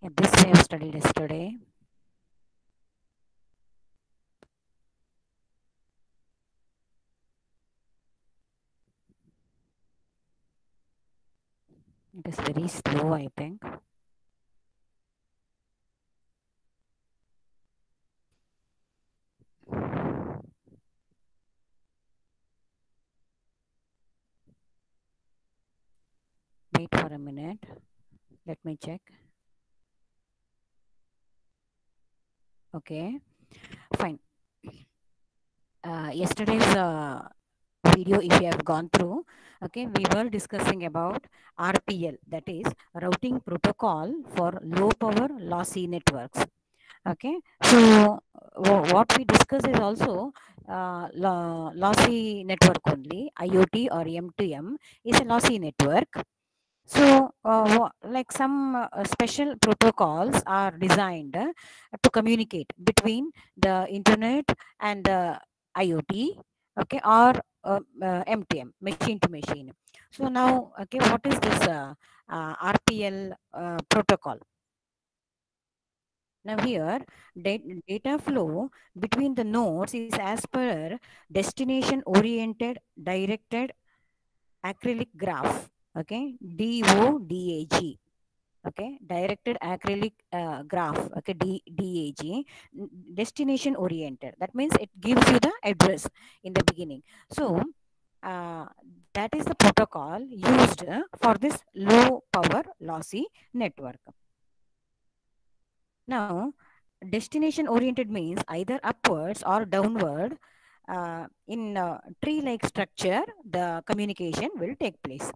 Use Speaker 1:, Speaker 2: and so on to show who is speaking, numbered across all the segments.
Speaker 1: Yeah, this we have studied yesterday. It is very slow, I think. Wait for a minute. Let me check. Okay, fine. Yesterday's video, if you have gone through, okay, we were discussing about RPL, that is routing protocol for low power lossy networks. Okay, so what we discuss is also lossy network only. IoT or M2M is a lossy network. So, like some special protocols are designed to communicate between the internet and the IoT, okay, or MTM, machine to machine. So now, okay, what is this RPL protocol? Now here, data flow between the nodes is as per destination oriented directed acrylic graph. Okay, DODAG. Okay, directed acrylic graph. Okay, DAG, destination oriented. That means it gives you the address in the beginning. So uh, that is the protocol used for this low power lossy network. Now, destination oriented means either upwards or downward. In tree like structure, the communication will take place.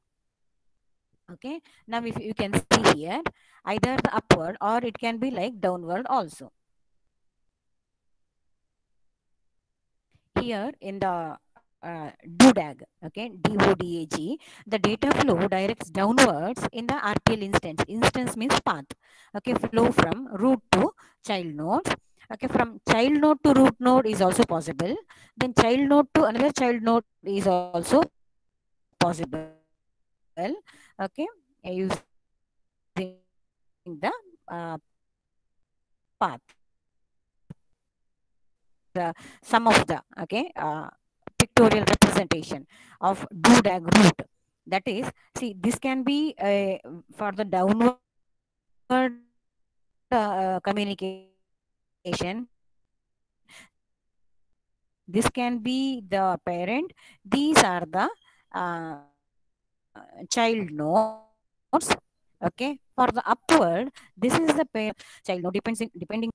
Speaker 1: Okay, now if you can see here, either the upward or it can be like downward also. Here in the DODAG, okay, DODAG, the data flow directs downwards in the RPL instance. Instance means path. Okay, flow from root to child node. Okay, from child node to root node is also possible. Then child node to another child node is also possible. Okay, using the path, okay, this is some of the pictorial representation of DODAG root. That is, see, this can be for the downward communication. This can be the parent. These are the child nodes. Okay, for the upward, this is the child node depending.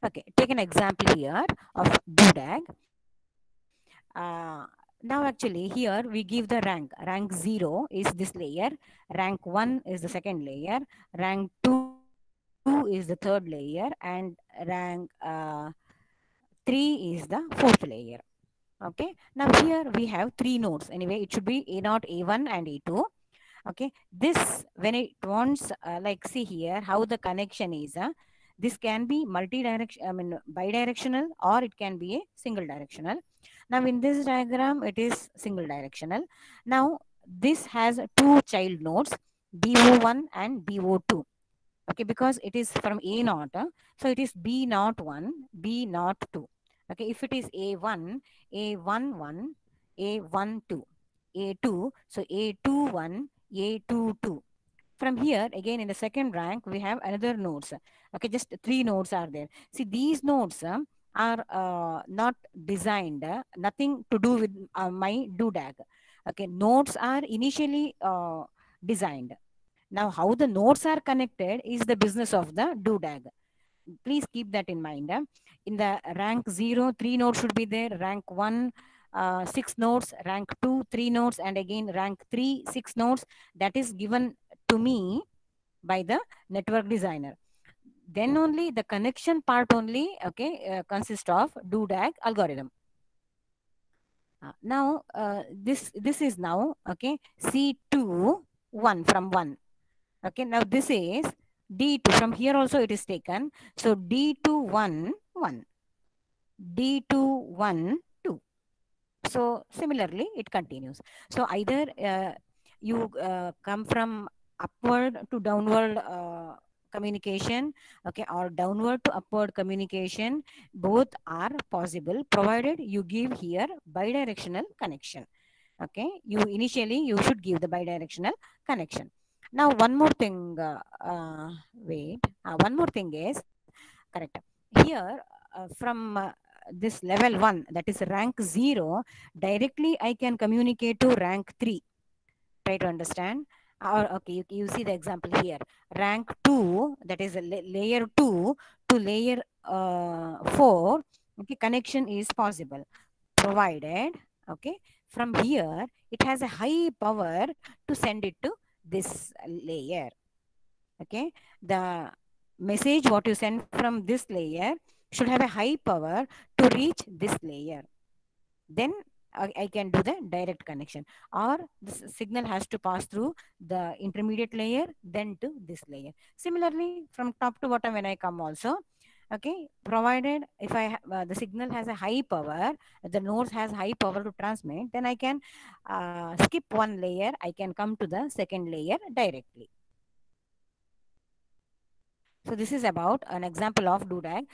Speaker 1: Okay, take an example here of DODAG. Now actually here we give the rank. Rank 0 is this layer, rank 1 is the second layer, rank 2 is the third layer, and rank 3 is the fourth layer. Okay, now here we have three nodes. Anyway, it should be A0, A1 and A2. Okay, this when it wants like see here how the connection is, this can be multi-direction, I mean bidirectional, or it can be a single directional. Now in this diagram it is single directional. Now this has two child nodes, BO1 and BO2. Okay, because it is from A naught, so it is B naught 1, B naught 2. Okay, if it is A1, A1 1, A1 2, A2, so A2 1, A2 2. From here again in the second rank we have another nodes. Okay, just three nodes are there. See, these nodes are not designed, nothing to do with my DODAG. Okay, nodes are initially designed. Now, how the nodes are connected is the business of the DODAG. Please keep that in mind. In the rank 0, 3 nodes should be there. Rank 1, 6 nodes. Rank 2, 3 nodes. And again, rank 3, 6 nodes. That is given to me by the network designer. Then only the connection part only, okay, consists of DODAG algorithm. Now, this is now, okay, C2, 1 from 1. Okay, now this is D2. From here also it is taken. So D2 1 1, D2 1 2. So similarly it continues. So either you come from upward to downward communication, okay, or downward to upward communication, both are possible provided you give here bidirectional connection. Okay, you initially you should give the bidirectional connection. Now one more thing, wait, one more thing is correct here, from this level 1, that is rank 0, directly I can communicate to rank 3. Try to understand. Or okay, you see the example here, rank 2, that is a layer 2 to layer 4. Okay, connection is possible provided, okay, from here it has a high power to send it to this layer. Okay, the message what you send from this layer should have a high power to reach this layer. Then I can do the direct connection, or the signal has to pass through the intermediate layer then to this layer. Similarly from top to bottom when I come also, okay, provided if the signal has a high power, the nodes has high power to transmit, then I can skip one layer, I can come to the second layer directly. So this is about an example of DODAG.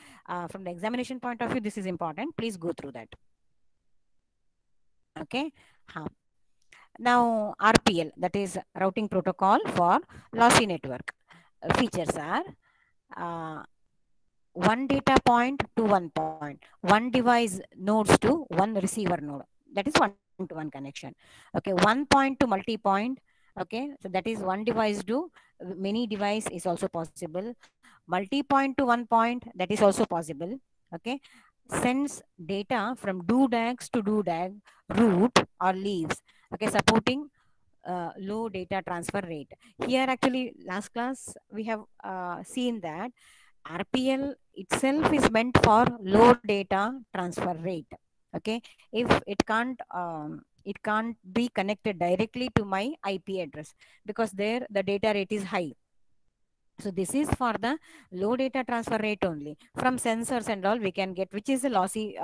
Speaker 1: From the examination point of view, this is important. Please go through that. Okay. Now RPL, that is routing protocol for lossy network. Features are one data point to one point, one device nodes to one receiver node. That is one-to-one connection. Okay, one point to multi-point. Okay, so that is one device to many device is also possible. Multi-point to one point, that is also possible. Okay, sends data from DODAGs to DODAG root or leaves. Okay, supporting low data transfer rate. Here actually last class we have seen that RPL itself is meant for low data transfer rate. Okay, if it can't be connected directly to my IP address because there the data rate is high. So this is for the low data transfer rate only. From sensors and all we can get, which is a lossy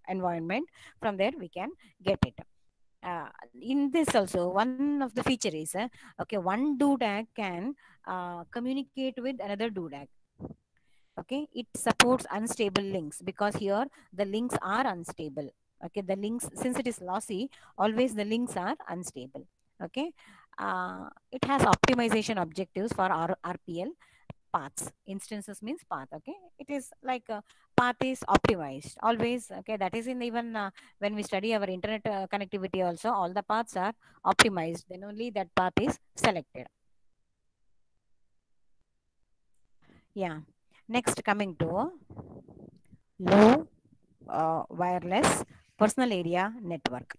Speaker 1: environment. From there we can get it. In this also one of the feature is okay, one DODAG can communicate with another DODAG. Okay, it supports unstable links because here the links are unstable. Okay, the links, since it is lossy, always the links are unstable. Okay, it has optimization objectives for our RPL paths. Instances means path. Okay, it is like path is optimized always. Okay, that is in even when we study our internet connectivity also, all the paths are optimized, then only that path is selected. Yeah, next coming to low wireless personal area network.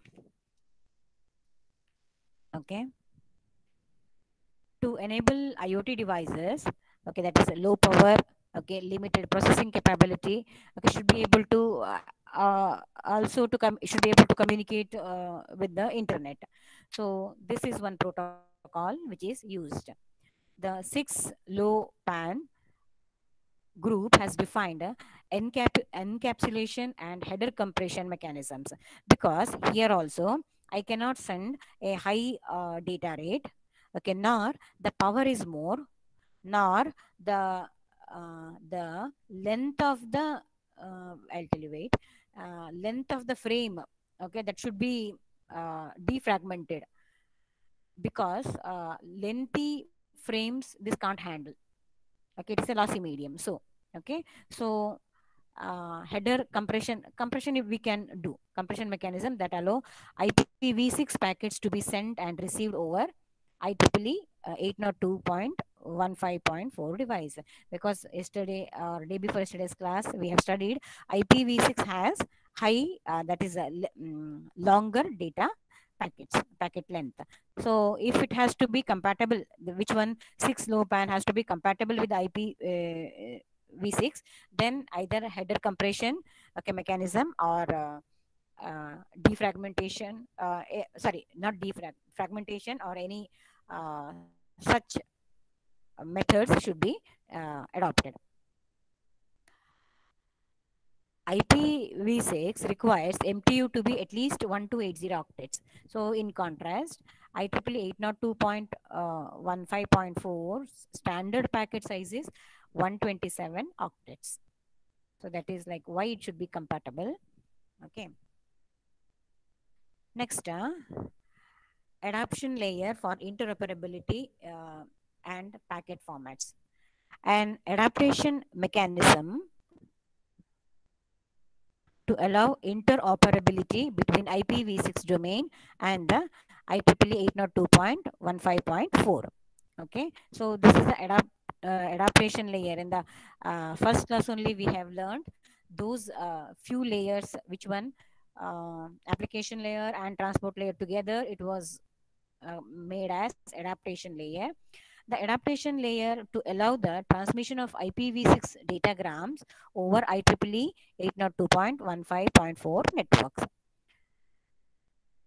Speaker 1: Okay, to enable IoT devices, okay, that is a low power, okay, limited processing capability, okay, should be able to also to come should be able to communicate with the internet. So this is one protocol which is used. The 6 low pan group has defined encapsulation and header compression mechanisms, because here also I cannot send a high data rate, okay, nor the power is more, nor the length of the I'll tell you, wait, length of the frame, okay, that should be defragmented, because lengthy frames this can't handle. Okay, it is a lossy medium. So okay, so compression if we can do compression mechanism that allow IPv6 packets to be sent and received over IEEE 802.15.4 device. Because yesterday or day before yesterday's class we have studied IPv6 has high that is a longer data packet length. So if it has to be compatible, which one 6 low pan has to be compatible with IP v6, then either header compression, okay, mechanism, or defragmentation, sorry, not fragmentation, or any such methods should be adopted. IPv6 requires MTU to be at least 1280 octets. So in contrast, IEEE 802.15.4 standard packet size is 127 octets. So that is like why it should be compatible. Okay. Next, adaptation layer for interoperability and packet formats. An adaptation mechanism to allow interoperability between IPv6 domain and the IEEE 802.15.4. Okay, so this is the adaptation layer. In the first class only we have learned those few layers, which one, application layer and transport layer together, it was made as adaptation layer. The adaptation layer to allow the transmission of IPv6 datagrams over IEEE 802.15.4 networks.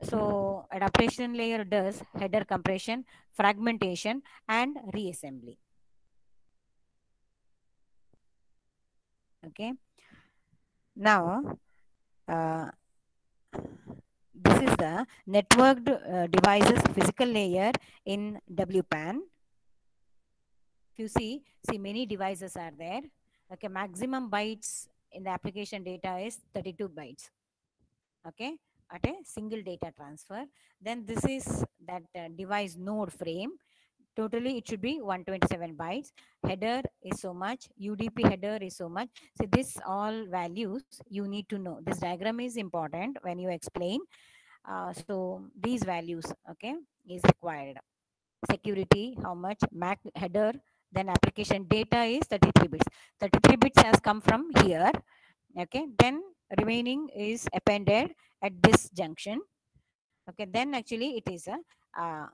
Speaker 1: So adaptation layer does header compression, fragmentation, and reassembly. Okay. Now, uh, this is the networked devices physical layer in WPAN. If you see many devices are there. Okay, maximum bytes in the application data is 32 bytes. Okay, at a single data transfer. Then this is that device node frame. Totally it should be 127 bytes. Header is so much, UDP header is so much. So this all values you need to know. This diagram is important when you explain. So these values, okay, is required. Security, how much, MAC header, then application data is 33 bits. 33 bits has come from here. Okay, then remaining is appended at this junction. Okay, then actually it is a uh,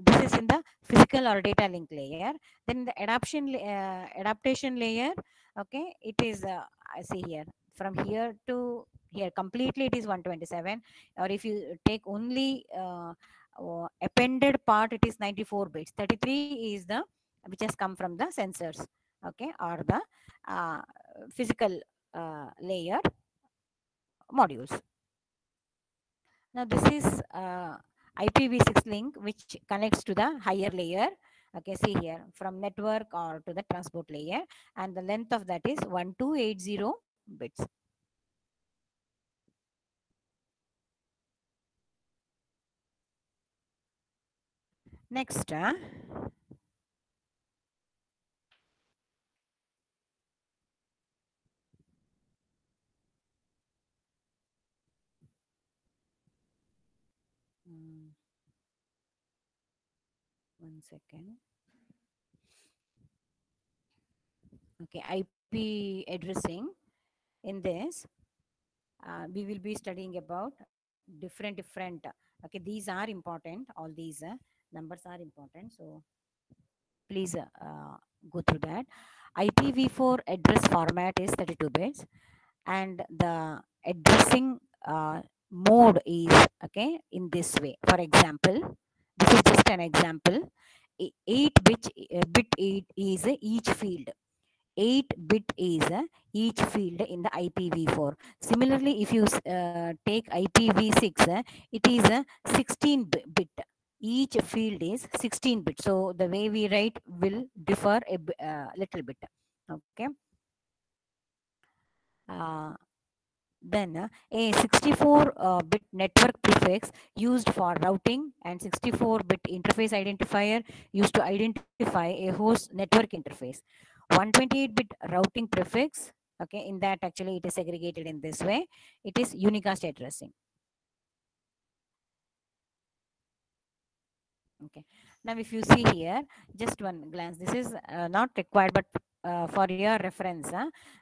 Speaker 1: this is in the physical or data link layer. Then the adaptation layer, okay, it is I see here, from here to here completely it is 127, or if you take only appended part, it is 94 bits. 33 is the which has come from the sensors, okay, or the uh, physical layer modules. Now this is IPv6 link which connects to the higher layer. Okay, see here from network or to the transport layer, and the length of that is 1280 bits. Next, 1 second. Okay, IP addressing. In this, we will be studying about different. Okay, these are important. All these numbers are important. So please go through that. IPv4 address format is 32 bits, and the addressing mode is, okay, in this way. For example, this is just an example. 8 bit is each field. 8 bit is each field in the IPv4. Similarly, if you take IPv6, it is 16 bit. Each field is 16 bit. So the way we write will differ a little bit. Okay. Uh, then a 64 bit network prefix used for routing, and 64 bit interface identifier used to identify a host network interface. 128 bit routing prefix, okay, in that actually it is segregated in this way. It is unicast addressing. Okay, now if you see here, just one glance, this is not required, but for your reference,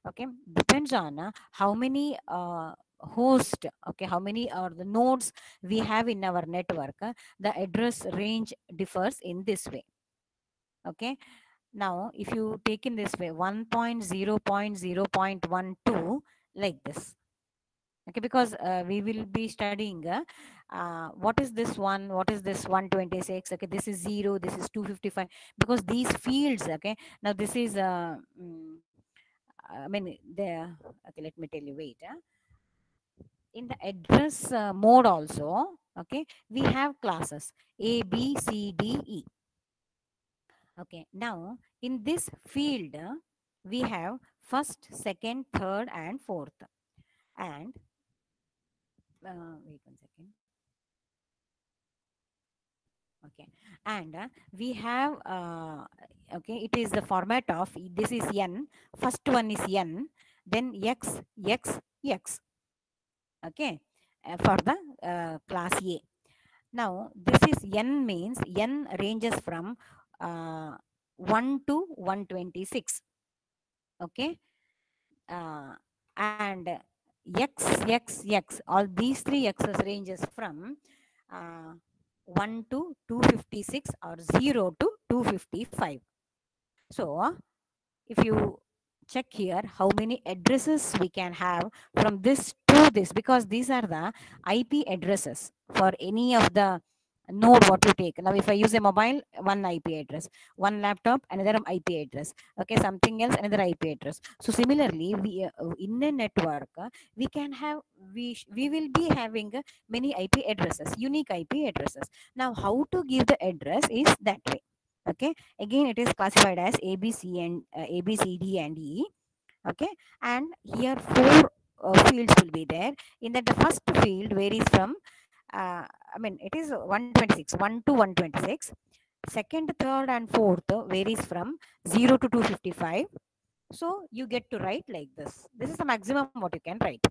Speaker 1: okay, depends on how many host, okay, how many are the nodes we have in our network, the address range differs in this way. Okay, now if you take in this way 1.0.0.12 like this. Okay, because we will be studying what is this one, what is this 126, okay, this is 0, this is 255, because these fields, okay, now this is I mean the, okay, let me tell you, wait, in the address mode also, Okay, we have classes A, B, C, D, E. Okay, now in this field, we have first, second, third, and fourth. And wait 1 second. Okay, and we have okay, it is the format of this is n. First one is n, then x, x, x. Okay, for the class A. Now this is n means n ranges from 1 to 126. Okay, uh, and x, x, x, all these three x's ranges from uh, 1 to 256 or 0 to 255. So if you check here how many addresses we can have from this to this, because these are the IP addresses for any of the node what you take. Now if I use a mobile, one IP address, one laptop, another IP address, okay, something else, another IP address. So similarly, we in a network we can have, we will be having many IP addresses, unique IP addresses. Now how to give the address is that way. Okay, again it is classified as A, B, C, and A, B, C, D, and E. Okay, and here four fields will be there. In that, the first field varies from I mean it is 126, 1 to 126. Second, third, and fourth varies from 0 to 255. So you get to write like this. This is the maximum what you can write.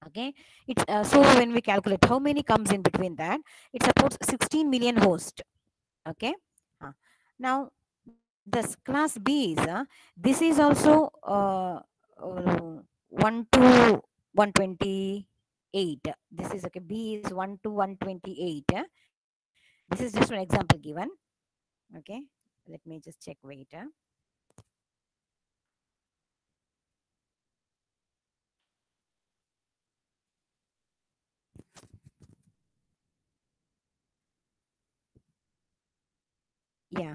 Speaker 1: Okay, it's so when we calculate how many comes in between that, it supports 16 million hosts. Okay, now this class B is this is also 1 to 128. This is okay, B is 1 to 128. This is just an example given. Okay, let me just check. Wait. Yeah,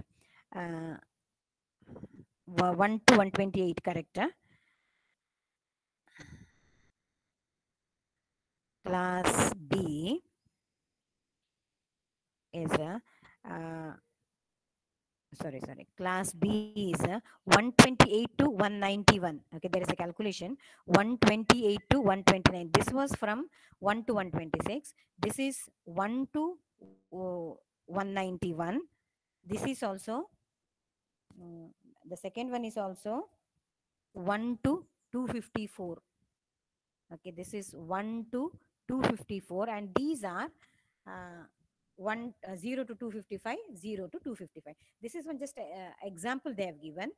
Speaker 1: uh, 1 to 128, correct? Class B is uh, sorry, class B is 128 to 191. Okay, there is a calculation, 128 to 129. This was from 1 to 126. This is 1 to 191. This is also mm, the second one is also 1 to 254. Okay, this is 1 to 254, and these are uh, 0 to 255, 0 to 255. This is one just example they have given.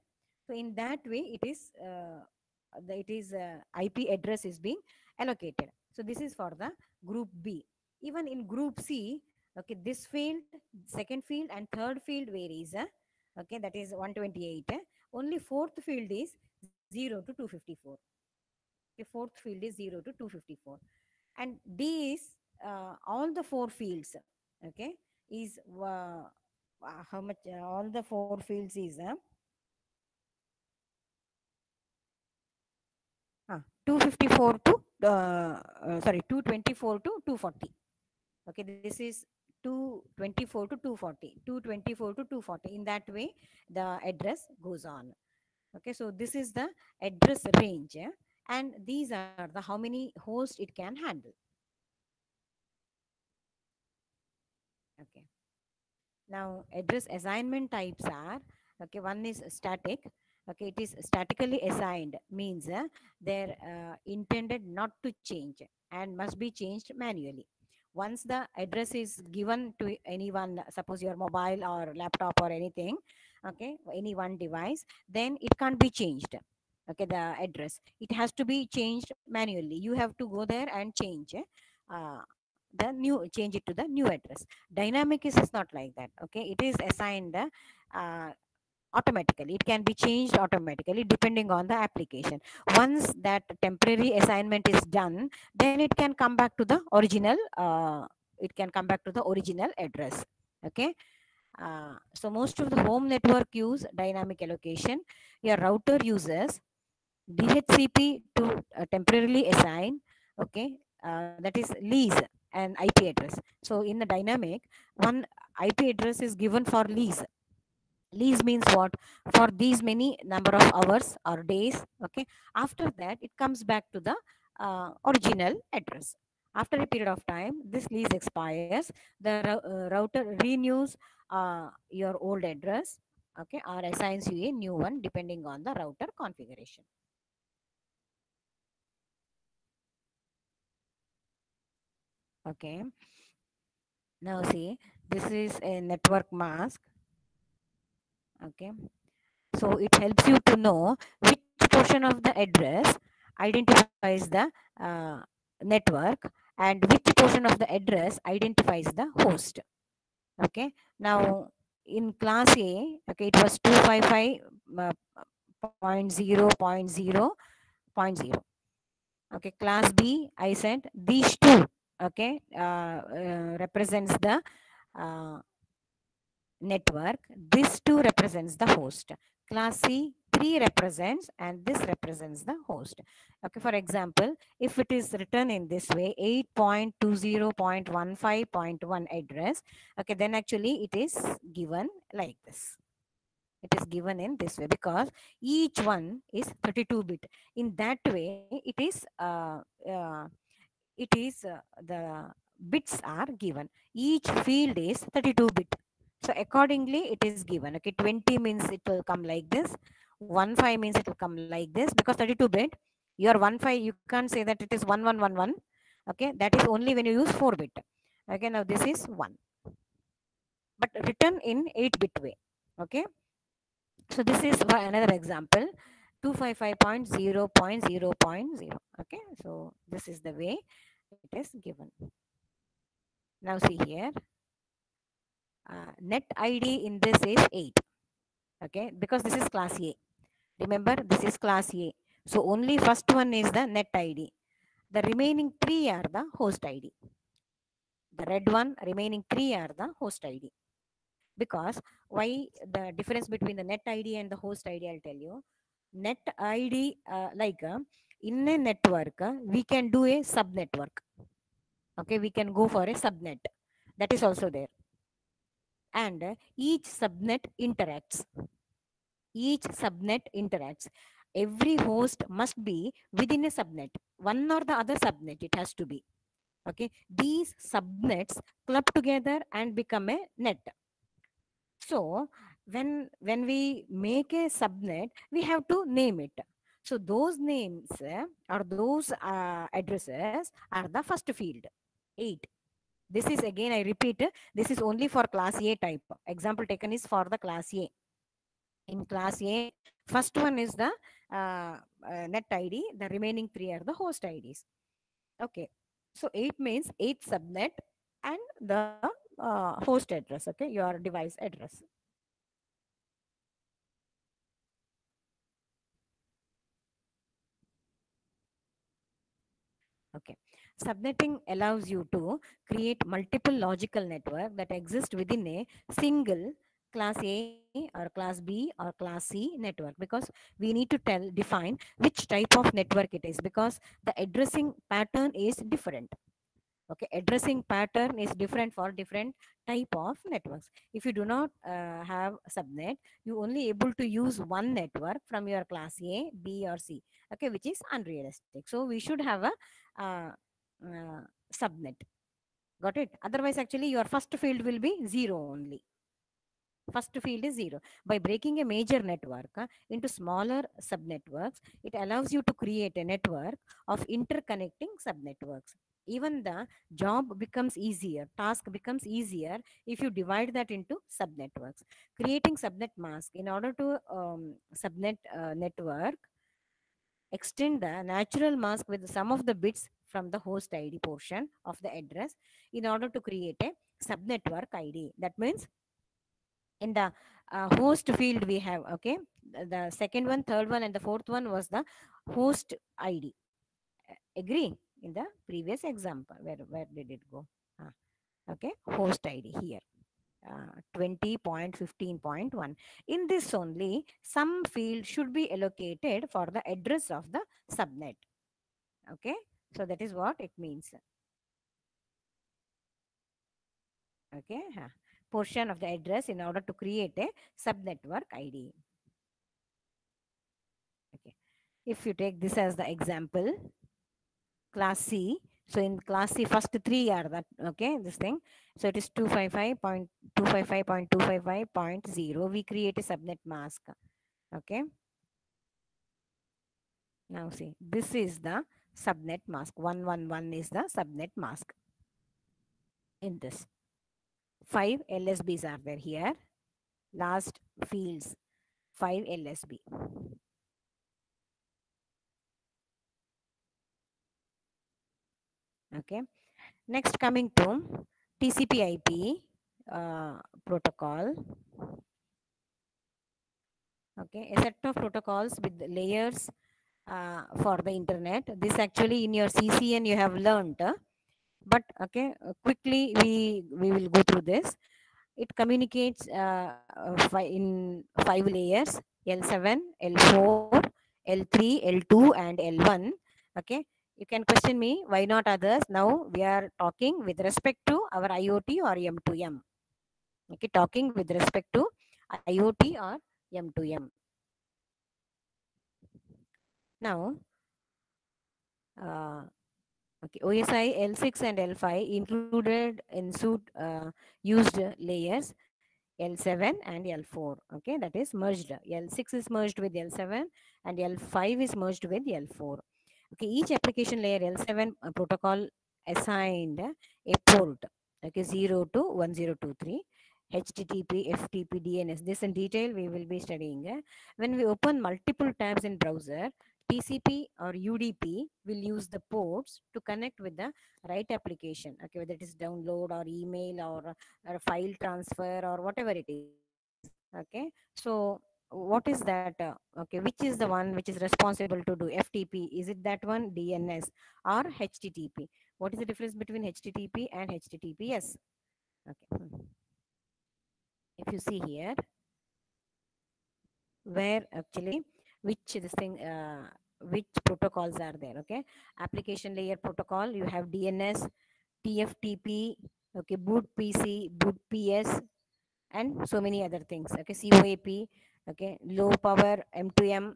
Speaker 1: So in that way it is IP address is being allocated. So this is for the group B. Even in group C, okay, this field, second field, and third field varies. Okay, that is 128. Only fourth field is 0 to 254. Okay, fourth field is 0 to 254. And D is all the four fields. Okay, is how much all the four fields is 254 to sorry, 224 to 240. Okay, this is 224 to 240, 224 to 240. In that way the address goes on. Okay, so this is the address range, and these are the how many hosts it can handle. Okay, now address assignment types are, okay, one is static. Okay, it is statically assigned, means they're intended not to change and must be changed manually. Once the address is given to anyone, suppose your mobile or laptop or anything, okay, any one device, then it can't be changed. Okay, the address, it has to be changed manually. You have to go there and change the new, change it to the new address. Dynamic is not like that. Okay, it is assigned automatically. It can be changed automatically depending on the application. Once that temporary assignment is done, then it can come back to the original it can come back to the original address. Okay, so most of the home network use dynamic allocation. Your router uses DHCP to temporarily assign. Okay, that is lease an IP address. So in the dynamic, one IP address is given for lease. Lease means what? For these many number of hours or days. Okay. After that, it comes back to the original address. After a period of time, this lease expires. The router renews your old address. Okay, or assigns you a new one depending on the router configuration. Okay. Now see, this is a network mask. Okay. So it helps you to know which portion of the address identifies the uh, network and which portion of the address identifies the host. Okay. Now in class A, okay, it was 255 uh, point 0 point 0 point 0. Okay. Class B, I said these two, okay, represents the uh, network. This 2 represents the host. Class C, 3 represents, and this represents the host. Okay, for example, if it is written in this way, 8.20.15.1 address, okay, then actually it is given like this. It is given in this way because each one is 32-bit. In that way, it is the bits are given. Each field is 32-bit. So accordingly, it is given. Okay, 20 means it will come like this. 15 means it will come like this because 32-bit. Your 15, you can't say that it is 1111. Okay, that is only when you use 4-bit. Okay, now this is 1, but written in 8-bit way. Okay, so this is another example. 255.0.0.0. Okay, so this is the way it is given. Now see here, net ID in this is 8. Okay, because this is class A. Remember, this is class A. So only first one is the net ID. The remaining 3 are the host ID. The red one, remaining 3 are the host ID. Because why the difference between the net ID and the host ID, I'll tell you. Net ID, in a network, we can do a sub network. Okay, we can go for a subnet. That is also there. And each subnet interacts. Each subnet interacts. Every host must be within a subnet. One or the other subnet, it has to be. Okay, these subnets club together and become a net. So when we make a subnet, we have to name it. So those names or those addresses are the first field. 8. This is again, I repeat, this is only for class A type. Example taken is for the class A. In class A, first one is the net ID. The remaining 3 are the host IDs. Okay. So 8 means 8 subnet and the host address. Okay, your device address. Okay. Subnetting allows you to create multiple logical network that exist within a single class A or class B or class C network, because we need to define which type of network it is, because the addressing pattern is different. Okay, addressing pattern is different for different type of networks. If you do not have subnet, you only able to use one network from your class A, B or C. Okay, which is unrealistic. So we should have a uh, uh, subnet. Got it? Otherwise, actually, your first field will be 0 only. First field is 0. By breaking a major network into smaller subnetworks, it allows you to create a network of interconnecting subnetworks. Even the job becomes easier, task becomes easier if you divide that into subnetworks. Creating subnet mask in order to subnet network, extend the natural mask with some of the bits from the host ID portion of the address in order to create a subnetwork ID. That means in the host field we have, okay, the second one, third one and the fourth one was the host ID. Agree? In the previous example, where did it go? Ah, okay, host ID here. 20.15.1. In this only, some field should be allocated for the address of the subnet. Okay, so that is what it means. Okay, portion of the address in order to create a subnetwork ID. Okay, if you take this as the example, class C. So in class C, first three are that, okay, this thing. So it is 255.255.255.0. We create a subnet mask. Okay. Now see, this is the subnet mask. 111 is the subnet mask in this. 5 LSBs are there here. Last fields, 5 LSB. Okay. Next, coming to TCP/IP protocol. Okay, a set of protocols with layers for the internet. This actually in your CCN you have learned, but okay, quickly we will go through this. It communicates in 5 layers: L7, L4, L3, L2, and L1. Okay, you can question me why not others. Now we are talking with respect to our IoT or M2M. Okay, talking with respect to IoT or M2M. Now, uh, okay, OSI L6 and L5 included in suit used layers L7 and L4. Okay, that is merged. L6 is merged with L7 and L5 is merged with L4. Okay, each application layer L7 protocol assigned a port, okay, 0 to 1023, HTTP, FTP, DNS. This in detail we will be studying. When we open multiple tabs in browser, TCP or UDP will use the ports to connect with the right application. Okay, whether it is download or email or file transfer or whatever it is. Okay, so what is that? Okay, which is the one which is responsible to do FTP? Is it that one, DNS, or HTTP? What is the difference between HTTP and HTTPS? Okay, if you see here, where actually which this thing which protocols are there. Okay, application layer protocol, you have DNS, TFTP, okay, boot PC, boot PS, and so many other things. Okay, COAP, okay, low power M2M.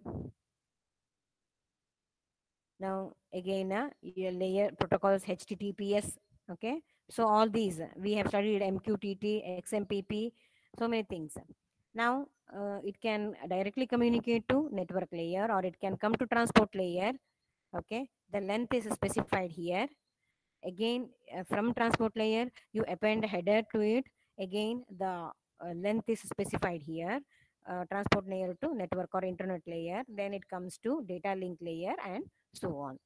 Speaker 1: Now again, your layer protocols HTTPS. Okay, so all these we have studied MQTT, XMPP, so many things. Now it can directly communicate to network layer or it can come to transport layer. Okay, the length is specified here. Again, from transport layer you append header to it. Again, the length is specified here. Transport layer to network or internet layer, then it comes to data link layer and so on.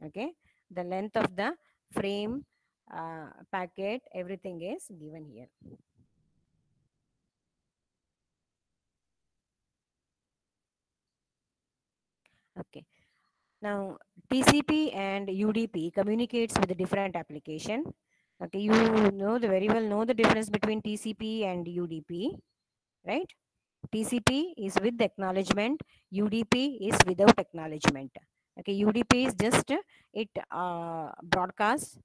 Speaker 1: Okay, the length of the frame, packet, everything is given here. Okay, now TCP and UDP communicates with a different application. Okay, you know the very well know the difference between TCP and UDP, right? TCP is with acknowledgement, UDP is without acknowledgement. Okay, UDP is just it broadcasts.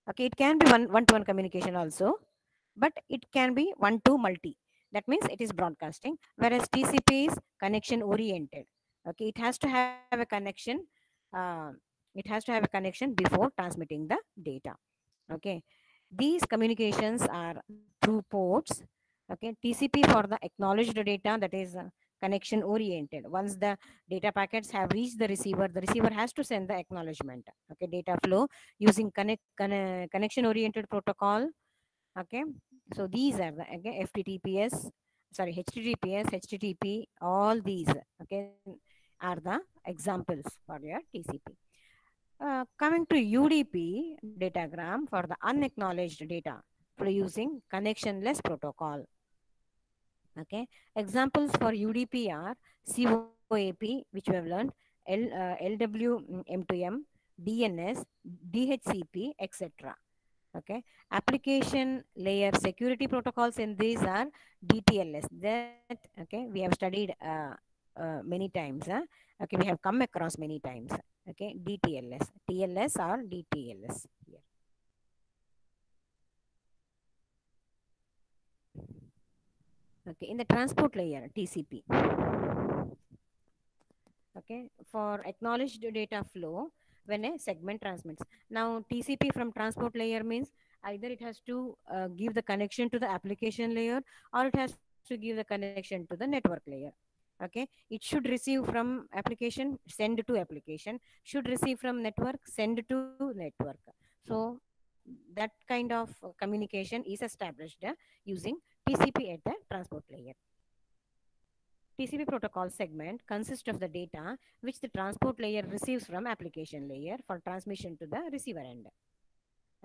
Speaker 1: Okay, it can be one to one communication also, but it can be one to multi. That means it is broadcasting, whereas TCP is connection oriented. Okay, it has to have a connection. Uh, it has to have a connection before transmitting the data. Okay, these communications are through ports. Okay, TCP for the acknowledged data, that is connection oriented. Once the data packets have reached the receiver has to send the acknowledgement. Okay, data flow using connection oriented protocol. Okay, so these are the, okay, FTTPS, sorry, HTTPS, HTTP, all these, okay, are the examples for your TCP. Coming to UDP datagram for the unacknowledged data for using connectionless protocol. Okay, examples for UDP are COAP, which we have learned, LW M2M, DNS, DHCP, etc. Okay, application layer security protocols in these are DTLS. That, okay, we have studied many times. Okay, we have come across many times. Okay, DTLS, TLS or DTLS here. Okay, in the transport layer, TCP. Okay, for acknowledged data flow when a segment transmits. Now, TCP from transport layer means either it has to give the connection to the application layer, or it has to give the connection to the network layer. Okay, it should receive from application, send to application, should receive from network, send to network. So that kind of communication is established using TCP at the transport layer. TCP protocol segment consists of the data which the transport layer receives from application layer for transmission to the receiver end.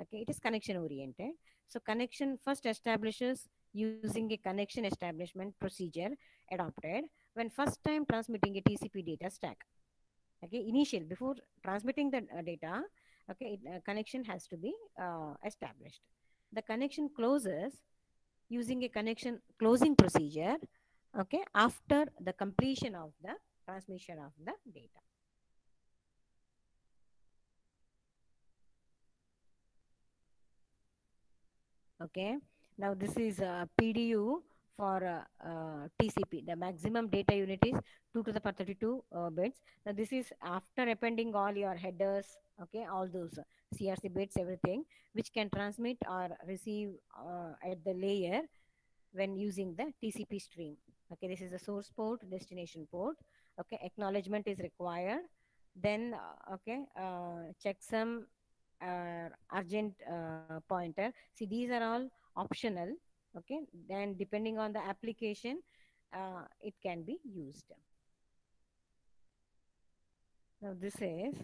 Speaker 1: Okay, it is connection oriented. So connection first establishes using a connection establishment procedure adopted when first time transmitting a TCP data stack. Okay, initial before transmitting the data, okay, connection has to be established. The connection closes using a connection closing procedure, okay, after the completion of the transmission of the data. Okay, now this is PDU for TCP. The maximum data unit is 2 to the power 32 bits. Now this is after appending all your headers, okay, all those CRC bits, everything which can transmit or receive at the layer when using the TCP stream. Okay, this is the source port, destination port. Okay, acknowledgement is required. Then, checksum, urgent pointer. See, these are all optional. Okay, then depending on the application, it can be used. Now, this is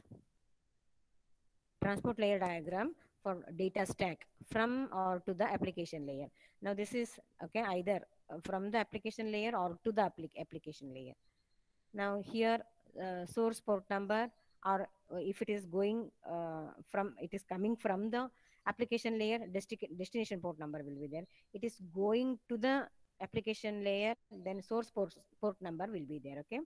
Speaker 1: transport layer diagram for data stack from or to the application layer. Now this is okay either from the application layer or to the application layer. Now here source port number, or if it is going from, it is coming from the application layer, destination port number will be there. It is going to the application layer, then source port number will be there. Okay,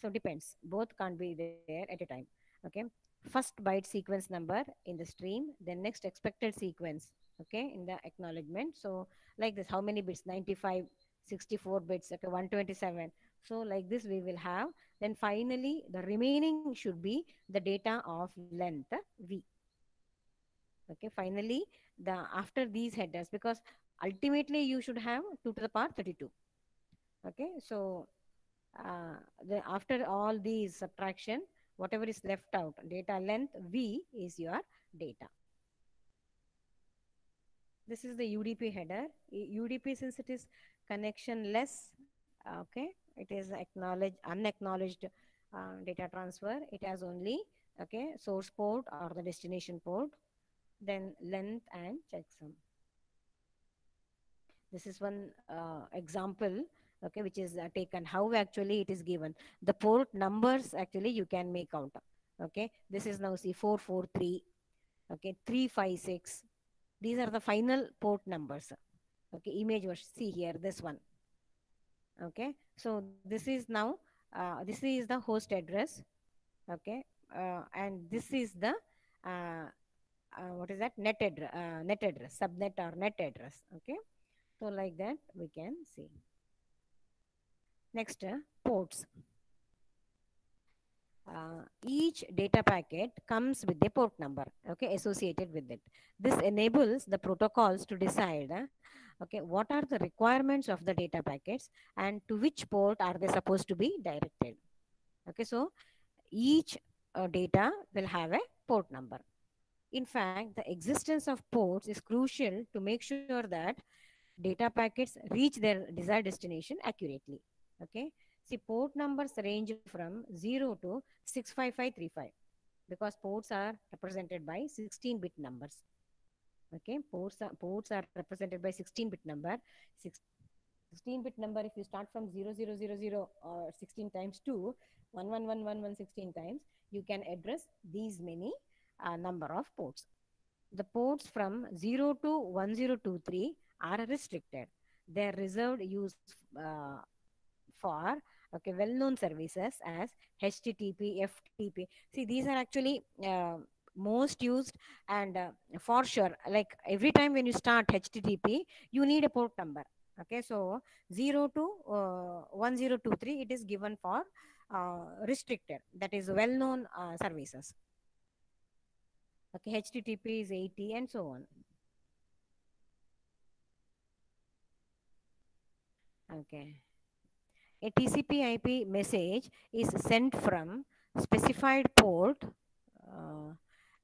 Speaker 1: so depends, both can't be there at a time. Okay, first byte sequence number in the stream, then next expected sequence, okay, in the acknowledgement. So like this, how many bits? 95, 64 bits, okay, 127. So like this we will have. Then finally the remaining should be the data of length v. Okay, finally the after these headers, because ultimately you should have 2 to the power 32. Okay, so uh, after all these subtraction, whatever is left out, data length v is your data. This is the UDP header. UDP, since it is connectionless, okay, it is unacknowledged data transfer. It has only, okay, source port or the destination port, then length and checksum. This is one example, okay, which is taken how actually it is given. The port numbers actually you can make out. Okay, this is now see 443, okay, 356. These are the final port numbers. Okay, image was see here, this one. Okay, so this is now this is the host address. Okay, and this is the uh, what is that, net address, subnet or net address. Okay, so like that we can see. Next, ports. Each data packet comes with a port number, okay, associated with it. This enables the protocols to decide, okay, what are the requirements of the data packets and to which port are they supposed to be directed. Okay, so each data will have a port number. In fact, the existence of ports is crucial to make sure that data packets reach their desired destination accurately. Okay, see, port numbers range from 0 to 65535 because ports are represented by 16-bit numbers. Okay, ports are represented by 16-bit number. 16-bit number, if you start from 0000 or 16 times to 1111 16 times, you can address these many number of ports. The ports from 0 to 1023 are restricted. They are reserved use for, okay, well-known services as HTTP, FTP. See, these are actually most used, and for sure, like every time when you start HTTP, you need a port number. Okay, so 0 to 1023, it is given for restricted, that is well known services. Okay, HTTP is 80 and so on. Okay. A TCP/IP message is sent from specified port uh,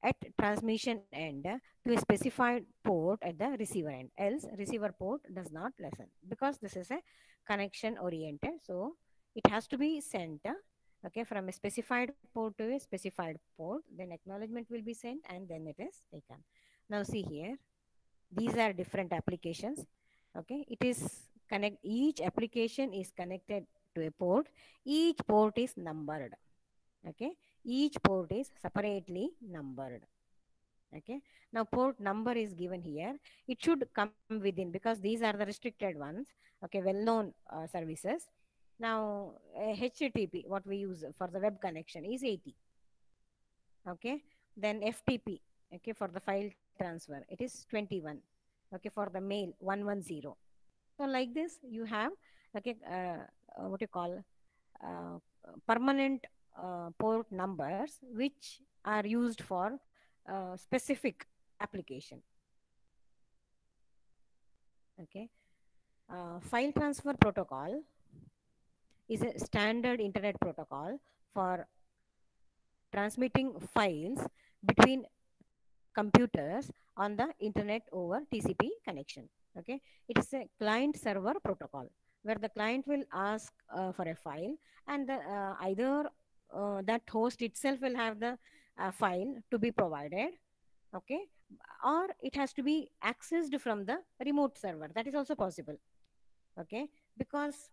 Speaker 1: at transmission end to a specified port at the receiver end. Else, receiver port does not listen because this is a connection oriented. So it has to be sent. Okay, from a specified port to a specified port, then acknowledgement will be sent and then it is taken. Now see here, these are different applications. Okay, it is connect, each application is connected to a port. Each port is numbered. Okay, each port is separately numbered. Okay, now port number is given here. It should come within because these are the restricted ones. Okay, well known services. Now HTTP, what we use for the web connection, is 80. Okay, then FTP, okay, for the file transfer, it is 21. Okay, for the mail, 110. So like this you have, okay, what you call, uh, permanent port numbers which are used for specific application. Okay, file transfer protocol is a standard internet protocol for transmitting files between computers on the internet over TCP connection. Okay, it is a client server protocol where the client will ask for a file, and either that host itself will have the file to be provided. Okay, or it has to be accessed from the remote server. That is also possible. Okay, because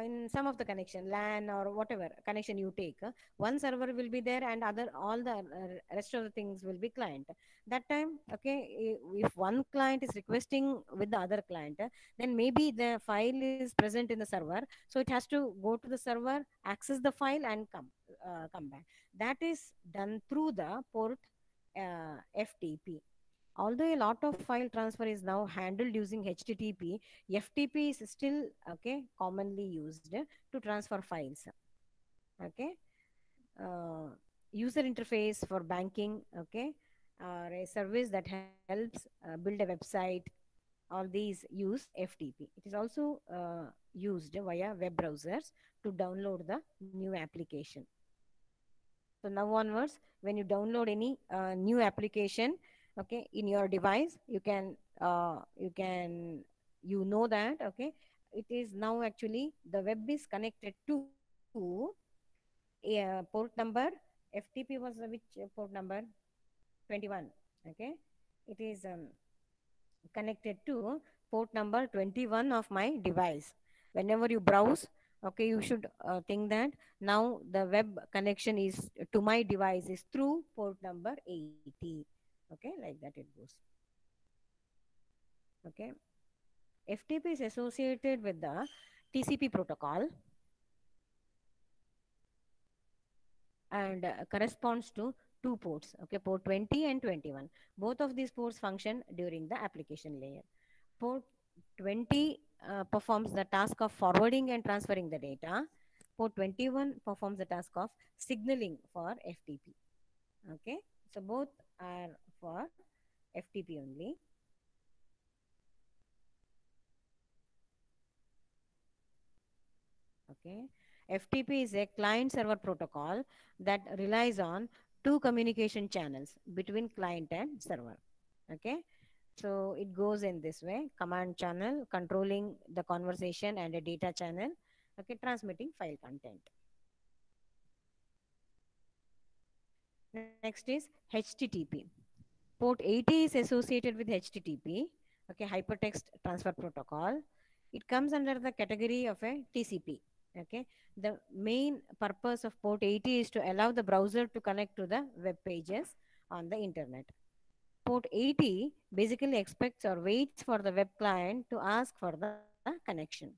Speaker 1: in some of the connection, LAN or whatever connection you take, one server will be there and other, all the rest of the things will be client. That time, okay, if one client is requesting with the other client, then maybe the file is present in the server, so it has to go to the server, access the file and come back. That is done through the port FTP. Although a lot of file transfer is now handled using HTTP, FTP is still, okay, commonly used to transfer files. Okay, uh, user interface for banking, okay, or a service that helps build a website. All these use FTP. It is also used via web browsers to download the new application. So now onwards, when you download any new application, okay, in your device, you know that, okay, it is now actually the web is connected to a port number. FTP was which port number? 21. Okay, it is connected to port number 21 of my device. Whenever you browse, okay, you should think that now the web connection is to my device is through port number 80. Okay, like that it goes. Okay, FTP is associated with the TCP protocol and corresponds to two ports. Okay, port 20 and 21. Both of these ports function during the application layer. Port 20 performs the task of forwarding and transferring the data. Port 21 performs the task of signaling for FTP. Okay, so both are for FTP only. Okay, FTP is a client server protocol that relies on two communication channels between client and server. Okay, so it goes in this way: command channel controlling the conversation and a data channel, okay, transmitting file content. Next is HTTP. Port 80 is associated with HTTP, okay, hypertext transfer protocol. It comes under the category of a TCP. Okay, the main purpose of port 80 is to allow the browser to connect to the web pages on the internet. Port 80 basically expects or waits for the web client to ask for the connection.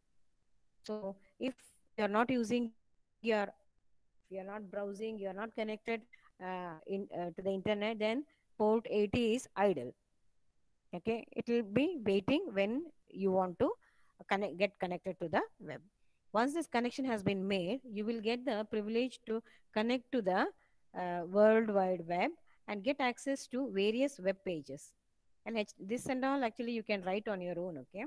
Speaker 1: So if you're not using if you're not browsing, you're not connected to the internet, then port 80 is idle. Okay, it will be waiting when you want to get connected to the web. Once this connection has been made, you will get the privilege to connect to the World Wide Web and get access to various web pages. And this and all actually you can write on your own, okay?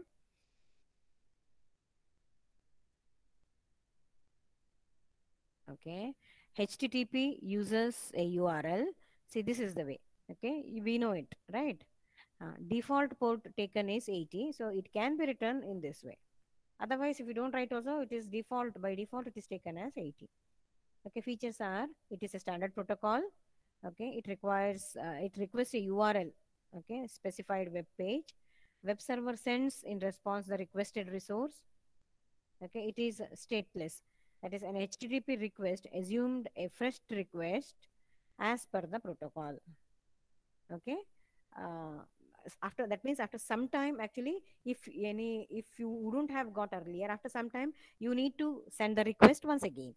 Speaker 1: Okay. HTTP uses a URL. See, this is the way. Okay, we know it, right? Default port taken is 80, so it can be written in this way. Otherwise, if you don't write also, it is default, by default, it is taken as 80. Okay, features are, it is a standard protocol. Okay, it requests a URL, okay, specified web page. Web server sends in response the requested resource. Okay, it is stateless. That is, an HTTP request assumed a fresh request as per the protocol. Okay. uh, After that means after some time, actually, if you wouldn't have got earlier, after some time you need to send the request once again.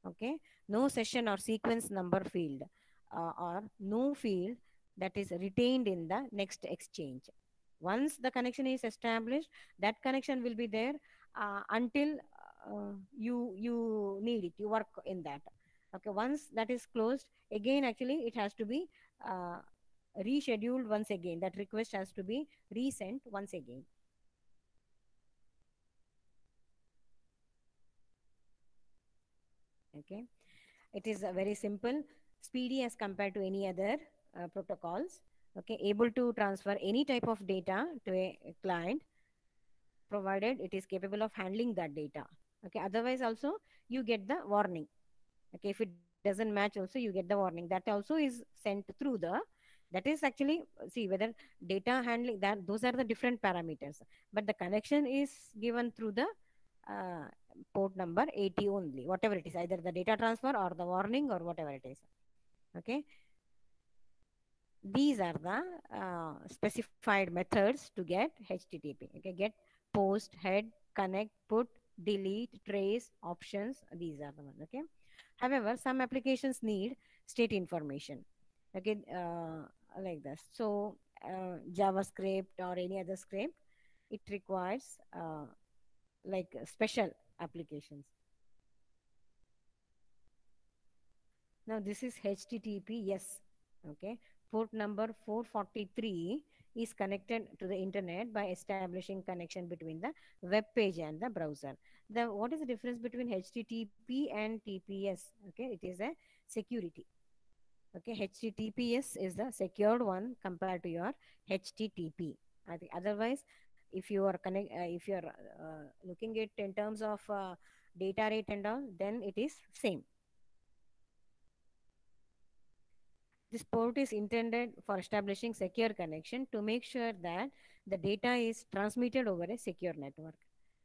Speaker 1: Okay. No session or sequence number field, or no field that is retained in the next exchange. Once the connection is established, that connection will be there until you need it, you work in that. Okay, once that is closed, again actually it has to be uh, rescheduled once again, that request has to be resent once again. Okay, it is very simple, speedy as compared to any other protocols. Okay, able to transfer any type of data to a client, provided it is capable of handling that data. Okay, otherwise also you get the warning. Okay, if it doesn't match also you get the warning, that also is sent through the, that is actually, see whether data handling, that those are the different parameters, but the connection is given through the uh, port number 80 only, whatever it is, either the data transfer or the warning or whatever it is. Okay, these are the specified methods to get HTTP. Okay, get, post, head, connect, put, delete, trace, options. These are the ones. Okay. However, some applications need state information. Okay, like this. So, JavaScript or any other script, it requires like special applications. Now this is HTTP, yes. Okay. Port number 443 is connected to the internet by establishing connection between the web page and the browser. What is the difference between HTTP and TPS? Okay, it is a security. Okay, HTTPS is the secured one compared to your HTTP. I think otherwise, if you are looking it in terms of data rate and all, then it is same. This port is intended for establishing secure connection to make sure that the data is transmitted over a secure network.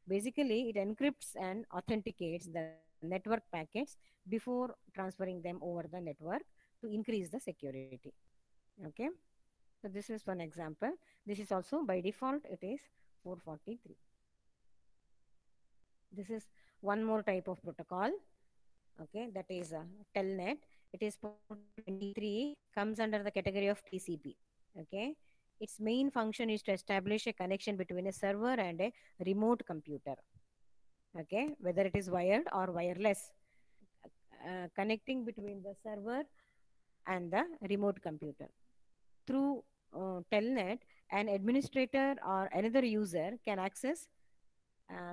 Speaker 1: Basically, it encrypts and authenticates the network packets before transferring them over the network to increase the security. Okay. So this is one example. This is also by default it is 443. This is one more type of protocol. Okay, that is telnet. It is port number 23, comes under the category of TCP. Okay, its main function is to establish a connection between a server and a remote computer. Okay, whether it is wired or wireless, connecting between the server and the remote computer. Through telnet, an administrator or another user can access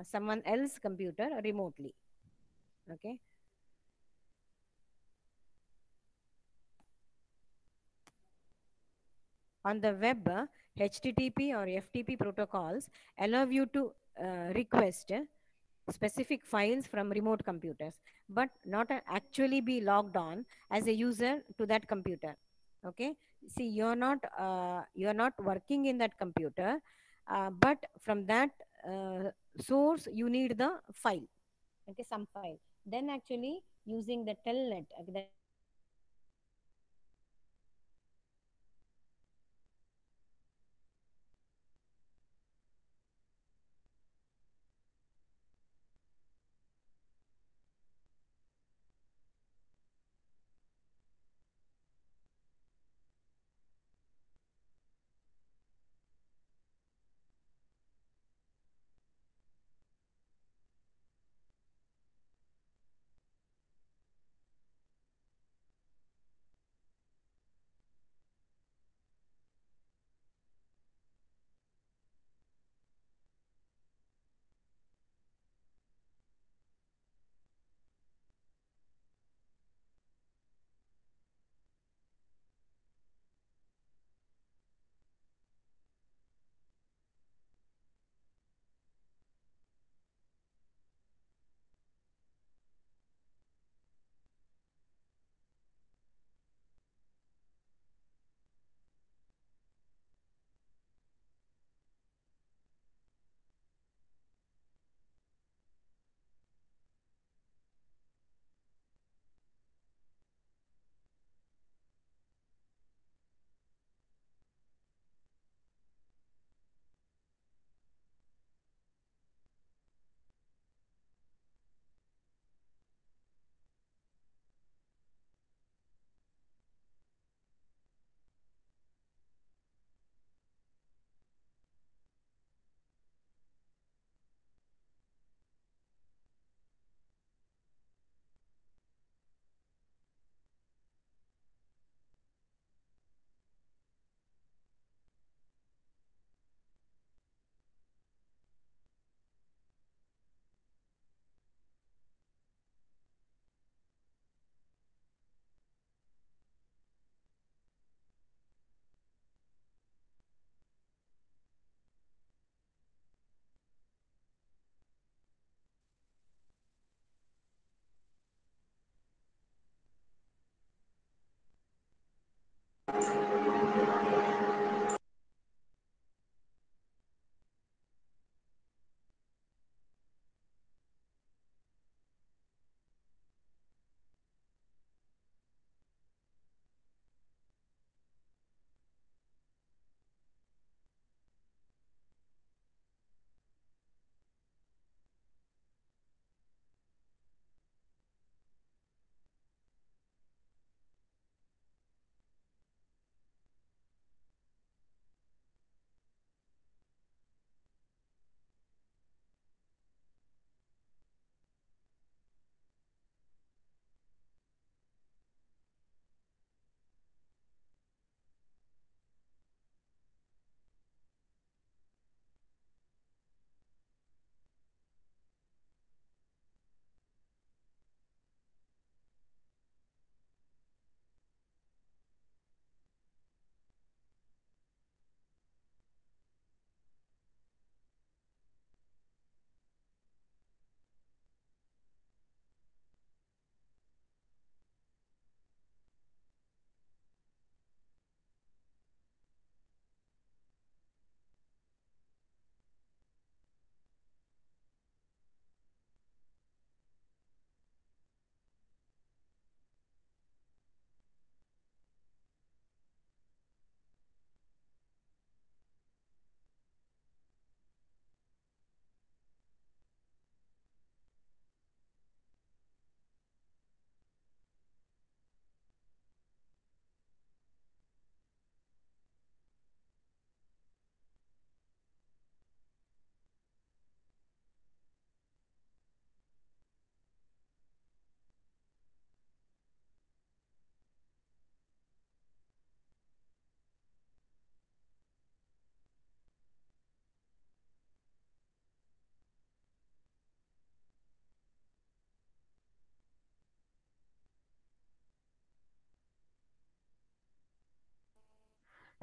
Speaker 1: someone else's computer remotely. Okay. On the web, HTTP or FTP protocols allow you to request specific files from remote computers, but not actually be logged on as a user to that computer. Okay, see, you're not working in that computer, but from that source you need the file. Okay, some file. Then actually using the telnet, that is TCP protocol, you can access that file from that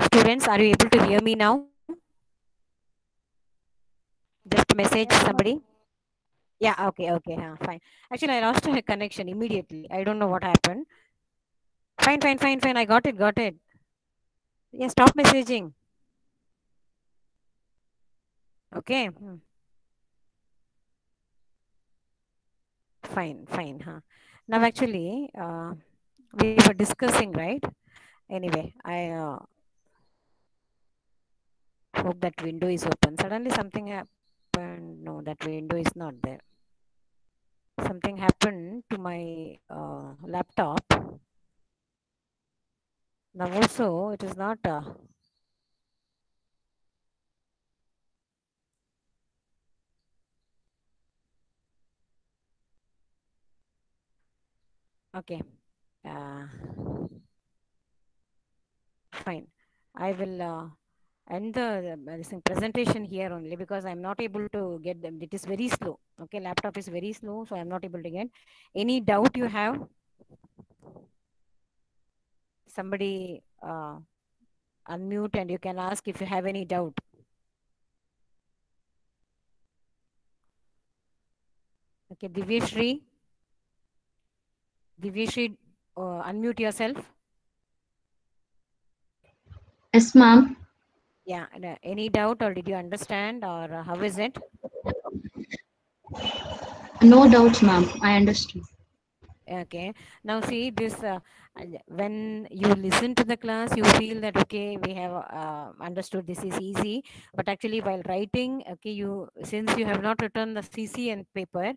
Speaker 1: Students, are you able to hear me now? Just message
Speaker 2: Yes, ma'am.
Speaker 1: somebody. Yeah, okay, fine. Actually, I lost a connection immediately. I don't know what happened. Fine. I got it. Yeah, stop messaging. Okay, fine, huh? Now, actually, we were discussing, right? Anyway, I hope that window is open. Suddenly, something happened. No, that window is not there. Something happened to my laptop. Now, also, it is not. Okay. Uh, Fine. I will end the this presentation here only because I'm not able to get them. It is very slow. Okay, laptop is very slow, so I'm not able to get. Any doubt you have? Somebody unmute and you can ask if you have any doubt. Okay, Divyashri, unmute yourself.
Speaker 2: Yes, ma'am.
Speaker 1: Yeah, and, any doubt or did you understand or how is it?
Speaker 2: No doubts, ma'am. I understood.
Speaker 1: Okay. Now see this, when you listen to the class, you feel that, okay, we have understood this is easy. But actually while writing, okay, since you have not written the CC and paper,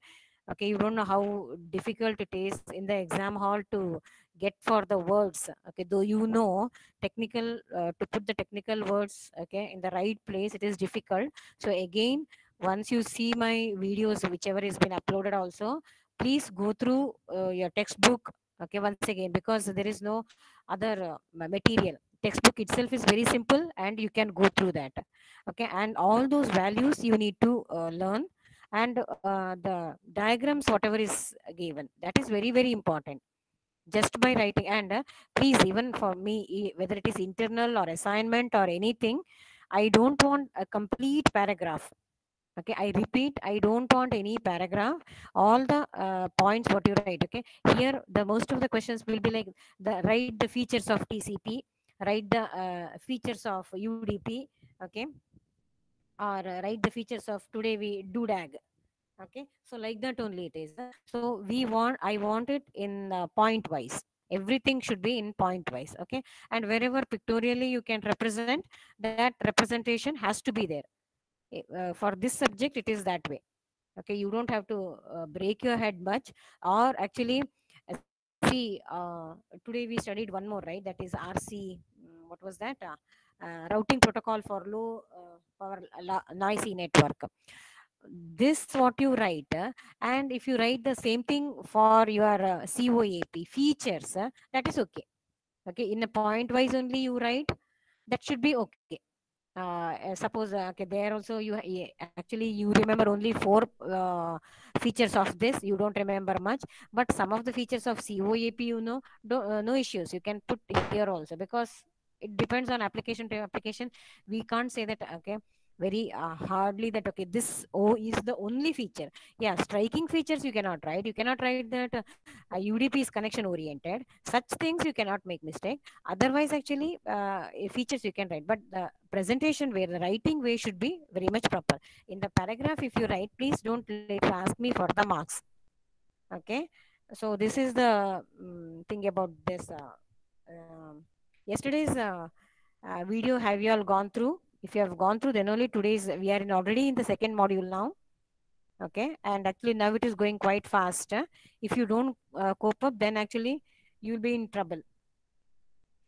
Speaker 1: okay, you don't know how difficult it is in the exam hall to get for the words. Okay, though you know technical, to put the technical words, okay, in the right place, it is difficult. So again, once you see my videos, whichever has been uploaded also, please go through your textbook, okay, once again, because there is no other material. Textbook itself is very simple and you can go through that, okay, and all those values you need to learn, and the diagrams whatever is given, that is very very important, just by writing. And please, even for me, whether it is internal or assignment or anything, I don't want a complete paragraph. Okay, I repeat, I don't want any paragraph. All the points what you write. Okay, here the most of the questions will be like, the write the features of TCP, write the features of UDP, okay, or write the features of today we do DAG. Okay, so like that only it is. So I want it in point wise. Everything should be in point wise. Okay, and wherever pictorially you can represent, that representation has to be there. For this subject it is that way. Okay, you don't have to break your head much. Or actually, see, today we studied one more, right? That is RC. What was that? Routing protocol for low power noisy network. This what you write, and if you write the same thing for your COAP features, that is okay. Okay, in a point wise only you write, that should be okay. Suppose okay, there also actually you remember only four features of this, you don't remember much, but some of the features of COAP, no issues, you can put here also, because it depends on application to application. We can't say that, okay, very hardly that okay, this is the only feature. Yeah, striking features you cannot write. You cannot write that UDP is connection oriented. Such things you cannot make mistake. Otherwise actually features you can write, but the presentation where the writing way should be very much proper. In the paragraph if you write, please don't later ask me for the marks. Okay, so this is the thing about this yesterday's video. Have you all gone through? If you have gone through, then only today's we are in already in the second module now. Okay, and actually now it is going quite fast. If you don't cope up, then actually you'll be in trouble.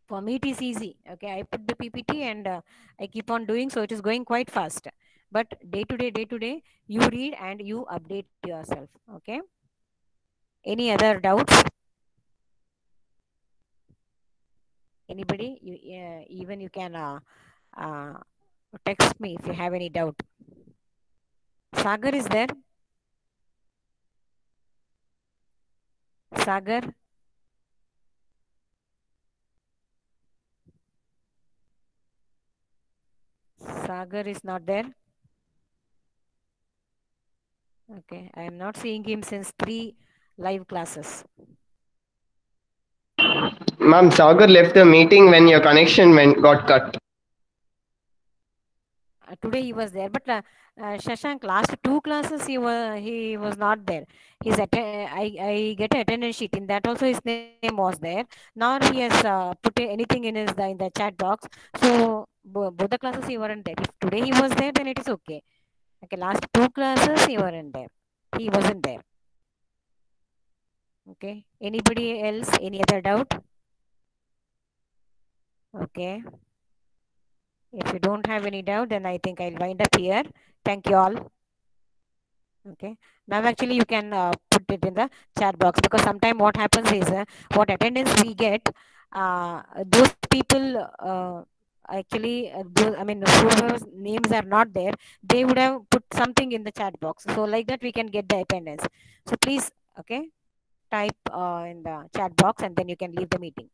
Speaker 1: For me it is easy. Okay, I put the PPT and I keep on doing, so it is going quite fast. But day to day you read and you update yourself. Okay, any other doubts? Anybody? You even you can uh, text me if you have any doubt. Sagar is there? Sagar? Sagar is not there. Okay, I am not seeing him since 3 live classes.
Speaker 3: Ma'am, Sagar left the meeting when your connection got cut.
Speaker 1: Today he was there, but Shashank, last 2 classes he was not there. I get an attendance sheet, in that also his name was there. Nor he has put anything in his in the chat box. So both the classes he weren't there. If today he was there, then it is okay. Okay, last 2 classes he weren't there. He wasn't there. Okay. Anybody else? Any other doubt? Okay. If you don't have any doubt, then I think I'll wind up here. Thank you all. Okay, now actually you can put it in the chat box, because sometimes what happens is what attendance we get, those people actually those, I mean whoever's names are not there, they would have put something in the chat box, so like that we can get the attendance. So please, okay, type in the chat box and then you can leave the meeting.